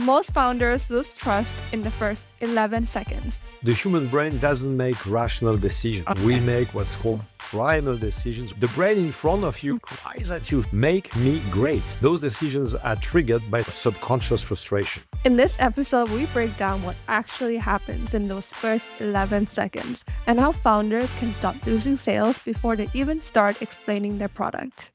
Most founders lose trust in the first 11 seconds. The human brain doesn't make rational decisions. We make what's called primal decisions. The brain in front of you cries at you, make me great. Those decisions are triggered by subconscious frustration. In this episode, we break down what actually happens in those first 11 seconds and how founders can stop losing sales before they even start explaining their product.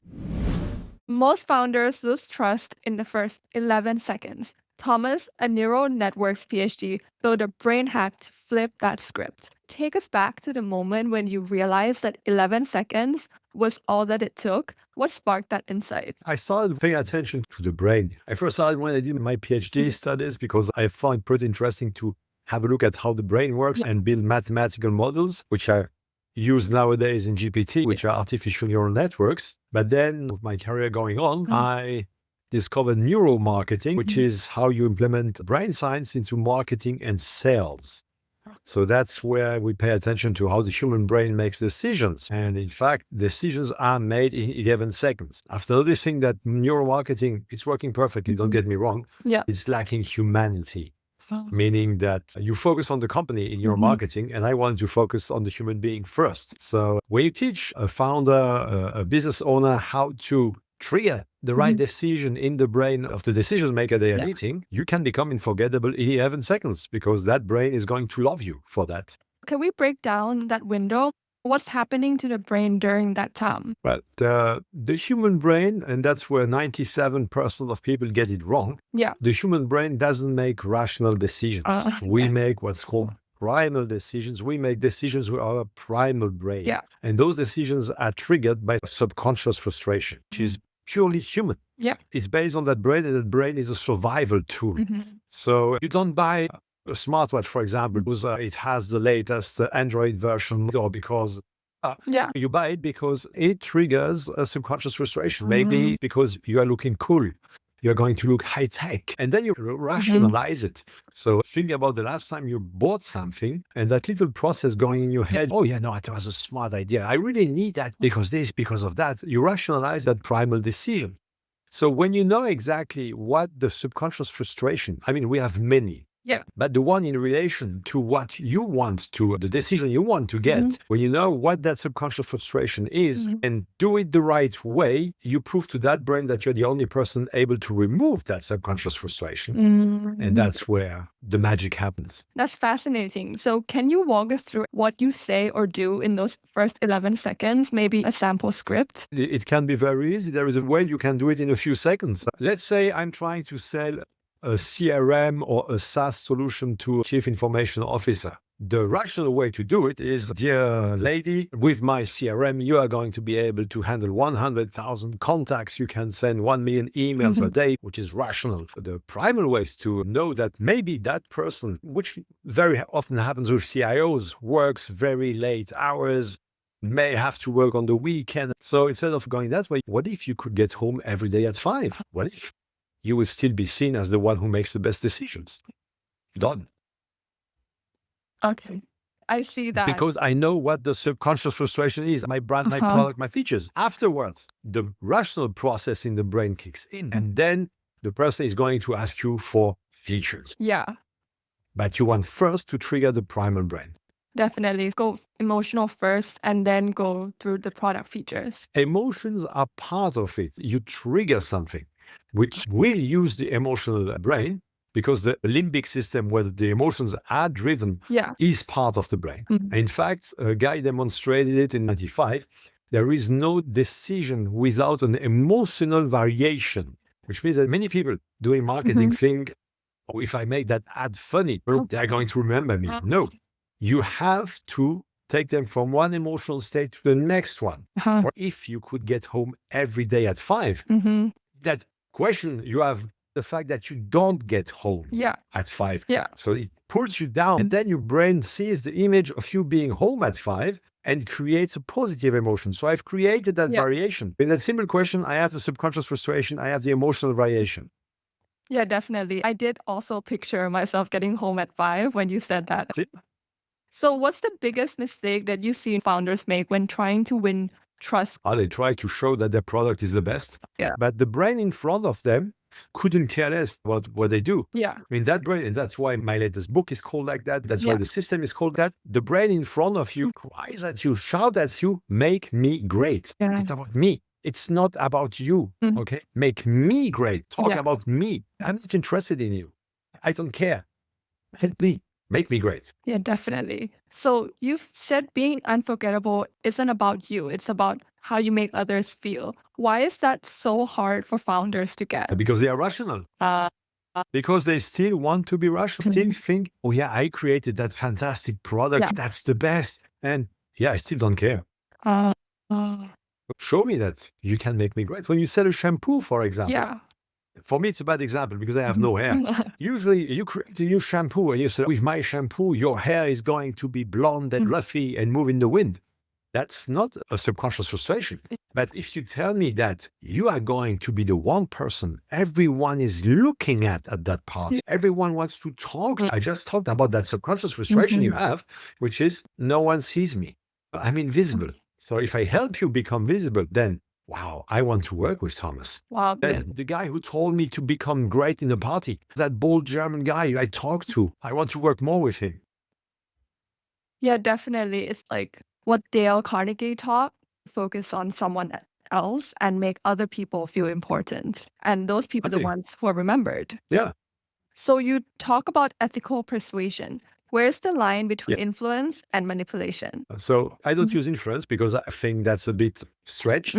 Most founders lose trust in the first 11 seconds. Thomas, a neural networks PhD, built a brain hack to flip that script. Take us back to the moment when you realized that 11 seconds was all that it took. What sparked that insight? I started paying attention to the brain. I first started when I did my PhD studies because I found it pretty interesting to have a look at how the brain works and build mathematical models, which are used nowadays in GPT, which are artificial neural networks. But then with my career going on, I discovered neuromarketing, which is how you implement brain science into marketing and sales. So that's where we pay attention to how the human brain makes decisions. And in fact, decisions are made in 11 seconds. After noticing that neuromarketing, it's working perfectly, don't get me wrong, it's lacking humanity. Meaning that you focus on the company in your marketing, and I want to focus on the human being first. So when you teach a founder, a business owner how to trigger the right decision in the brain of the decision maker they are meeting, you can become unforgettable in 11 seconds because that brain is going to love you for that. Can we break down that window? What's happening to the brain during that time? Well, the human brain, and that's where 97% of people get it wrong. The human brain doesn't make rational decisions. We make what's called primal decisions. We make decisions with our primal brain. And those decisions are triggered by subconscious frustration, which is purely human. It's based on that brain, and that brain is a survival tool. So you don't buy a smartwatch, for example, because it has the latest Android version, or because you buy it because it triggers a subconscious frustration. Maybe because you are looking cool. You're going to look high tech, and then you rationalize it. So think about the last time you bought something and that little process going in your head. Oh yeah, no, it was a smart idea. I really need that because this, because of that. You rationalize that primal decision. So when you know exactly what the subconscious frustration, I mean, we have many. But the one in relation to what you want to, the decision you want to get, when you know what that subconscious frustration is and do it the right way, you prove to that brain that you're the only person able to remove that subconscious frustration. And that's where the magic happens. That's fascinating. So can you walk us through what you say or do in those first 11 seconds, maybe a sample script? It can be very easy. There is a way you can do it in a few seconds. Let's say I'm trying to sell a CRM or a SaaS solution to a chief information officer. The rational way to do it is, dear lady, with my CRM, you are going to be able to handle 100,000 contacts. You can send 1 million emails a day, which is rational. The primal way is to know that maybe that person, which very often happens with CIOs, works very late hours, may have to work on the weekend. So instead of going that way, what if you could get home every day at 5? What if you will still be seen as the one who makes the best decisions? Done. Okay, I see that. Because I know what the subconscious frustration is, my brand, my product, my features. Afterwards, the rational process in the brain kicks in, and then the person is going to ask you for features. But you want first to trigger the primal brain. Definitely. Go emotional first and then go through the product features. Emotions are part of it. You trigger something which will use the emotional brain, because the limbic system where the emotions are driven is part of the brain. In fact, a guy demonstrated it in 1995. There is no decision without an emotional variation, which means that many people doing marketing think, oh, if I make that ad funny, they're going to remember me. No, you have to take them from one emotional state to the next one. Or if you could get home every day at 5, that question, you have the fact that you don't get home at 5. So it pulls you down, and then your brain sees the image of you being home at 5 and creates a positive emotion. So I've created that variation. In that simple question, I have the subconscious frustration, I have the emotional variation. Yeah, definitely. I did also picture myself getting home at 5 when you said that. So what's the biggest mistake that you see founders make when trying to win trust? They try to show that their product is the best. But the brain in front of them couldn't care less about what they do. Yeah. I mean, that brain, and that's why my latest book is called like that. That's why the system is called that. The brain in front of you cries at you, shout at you, make me great. Yeah. It's about me. It's not about you. Okay? Make me great. Talk about me. I'm not interested in you. I don't care. Help me. Make me great. Yeah, definitely. So you've said being unforgettable isn't about you. It's about how you make others feel. Why is that so hard for founders to get? Because they are rational. Because they still want to be rational. Still think, oh yeah, I created that fantastic product. Yeah. That's the best. And yeah, I still don't care. Show me that you can make me great. When you sell a shampoo, for example. Yeah. For me, it's a bad example because I have no hair. Usually, you create a new shampoo and you say, with my shampoo, your hair is going to be blonde and fluffy and move in the wind. That's not a subconscious frustration. But if you tell me that you are going to be the one person everyone is looking at that party, everyone wants to talk. I just talked about that subconscious frustration you have, which is no one sees me. I'm invisible. So if I help you become visible, then wow, I want to work with Thomas. Wow. Then the guy who told me to become great in a party, that bold German guy I talked to, I want to work more with him. Yeah, definitely. It's like what Dale Carnegie taught, focus on someone else and make other people feel important. And those people are the ones who are remembered. Yeah. So you talk about ethical persuasion. Where's the line between influence and manipulation? So I don't use influence because I think that's a bit stretched.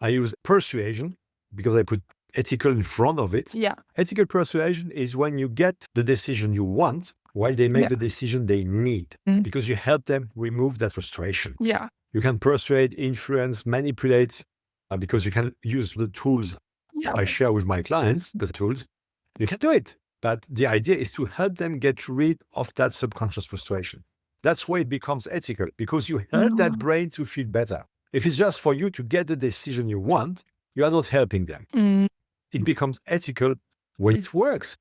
I use persuasion because I put ethical in front of it. Yeah. Ethical persuasion is when you get the decision you want while they make the decision they need because you help them remove that frustration. Yeah. You can persuade, influence, manipulate because you can use the tools I share with my clients, the tools. You can do it. But the idea is to help them get rid of that subconscious frustration. That's why it becomes ethical, because you help that brain to feel better. If it's just for you to get the decision you want, you are not helping them. It becomes ethical when it works.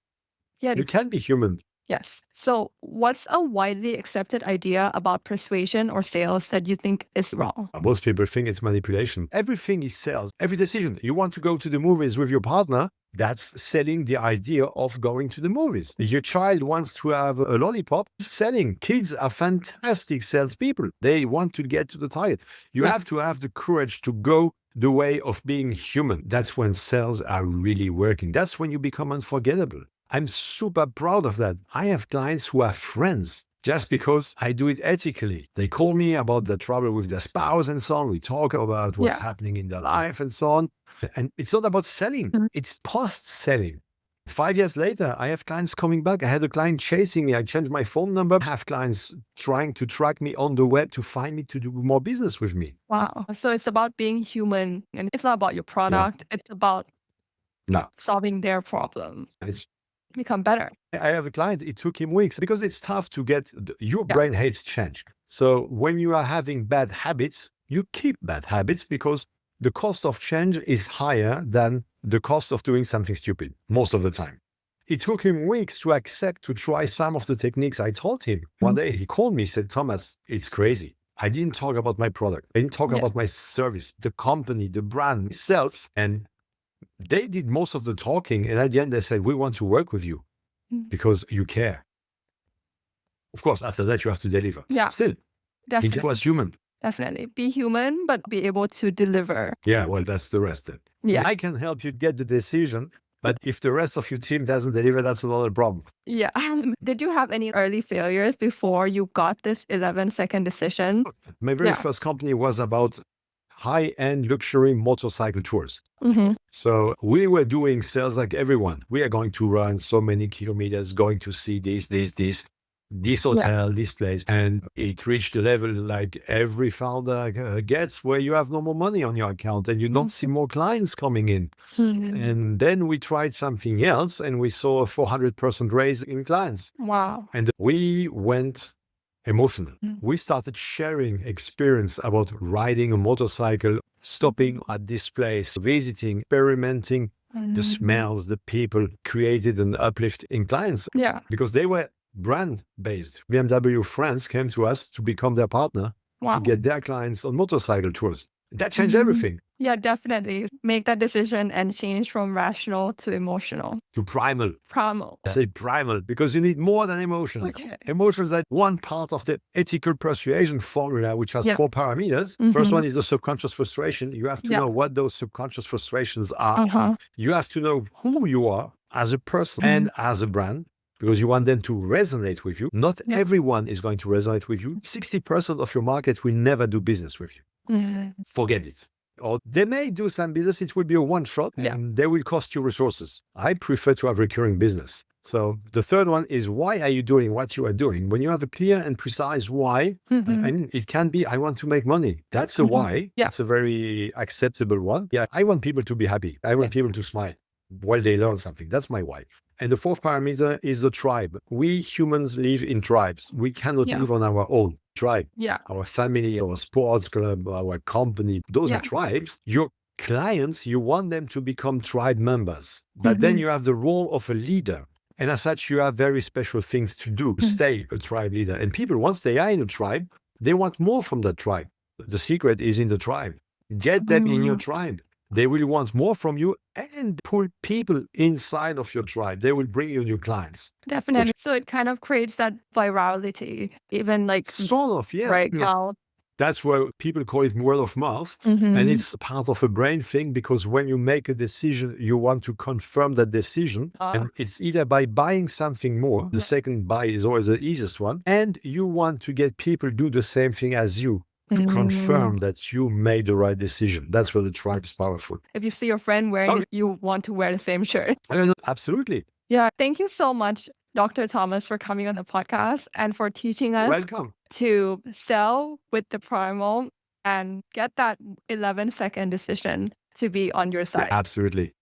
Yeah, you can be human. Yes. So what's a widely accepted idea about persuasion or sales that you think is wrong? Most people think it's manipulation. Everything is sales. Every decision. You want to go to the movies with your partner, that's selling the idea of going to the movies. Your child wants to have a lollipop, selling. Kids are fantastic salespeople. They want to get to the target. You have to have the courage to go the way of being human. That's when sales are really working. That's when you become unforgettable. I'm super proud of that. I have clients who are friends just because I do it ethically. They call me about the trouble with their spouse and so on. We talk about what's happening in their life and so on. And it's not about selling. It's post-selling. 5 years later, I have clients coming back. I had a client chasing me. I changed my phone number. I have clients trying to track me on the web to find me to do more business with me. Wow. So it's about being human. And it's not about your product. It's about solving their problems. It's become better. I have a client, it took him weeks because it's tough to get, your brain hates change. So when you are having bad habits, you keep bad habits because the cost of change is higher than the cost of doing something stupid most of the time. It took him weeks to accept to try some of the techniques I taught him. One day he called me, said, Thomas, it's crazy. I didn't talk about my product. I didn't talk about my service, the company, the brand, myself. And they did most of the talking, and at the end they said, we want to work with you because you care. Of course, after that you have to deliver. Yeah. Still, definitely. It was human. Definitely. Be human, but be able to deliver. Yeah, well, that's the rest then. Yeah. I can help you get the decision, but if the rest of your team doesn't deliver, that's another problem. Yeah. Did you have any early failures before you got this 11-second decision? My very first company was about high-end luxury motorcycle tours. So we were doing sales like everyone. We are going to run so many kilometers, going to see this hotel, this place. And it reached the level like every founder gets where you have no more money on your account and you don't see more clients coming in. And then we tried something else and we saw a 400% raise in clients. Wow. And we went emotional. We started sharing experience about riding a motorcycle, stopping at this place, visiting, experimenting the smells, the people, created an uplift in clients. Yeah. Because they were brand-based. BMW France came to us to become their partner to get their clients on motorcycle tours. That changed everything. Yeah, definitely. Make that decision and change from rational to emotional. To primal. Primal. I say primal because you need more than emotions. Okay. Emotions are one part of the ethical persuasion formula, which has 4 parameters. First one is the subconscious frustration. You have to know what those subconscious frustrations are. You have to know who you are as a person and as a brand, because you want them to resonate with you. Not everyone is going to resonate with you. 60% of your market will never do business with you. Forget it. Or they may do some business, it will be a one shot and they will cost you resources. I prefer to have recurring business. So the third one is, why are you doing what you are doing? When you have a clear and precise why, and it can be, I want to make money. That's the why. It's a very acceptable one. Yeah, I want people to be happy. I want people to smile while they learn something. That's my why. And the fourth parameter is the tribe. We humans live in tribes. We cannot live on our own. Tribe, our family, our sports club, our company, those are tribes. Your clients, you want them to become tribe members, but then you have the role of a leader. And as such, you have very special things to do to stay a tribe leader. And people, once they are in a tribe, they want more from that tribe. The secret is in the tribe. Get them in your tribe. They will want more from you, and pull people inside of your tribe. They will bring you new clients. Definitely. So it kind of creates that virality, even like sort of, right now. That's why people call it word of mouth. And it's part of a brain thing, because when you make a decision, you want to confirm that decision. And it's either by buying something more. The second buy is always the easiest one. And you want to get people do the same thing as you, to confirm that you made the right decision. That's where the tribe is powerful. If you see your friend wearing you want to wear the same shirt. Absolutely. Yeah. Thank you so much, Dr. Thomas, for coming on the podcast and for teaching us to sell with the Primal and get that 11-second decision to be on your side. Absolutely.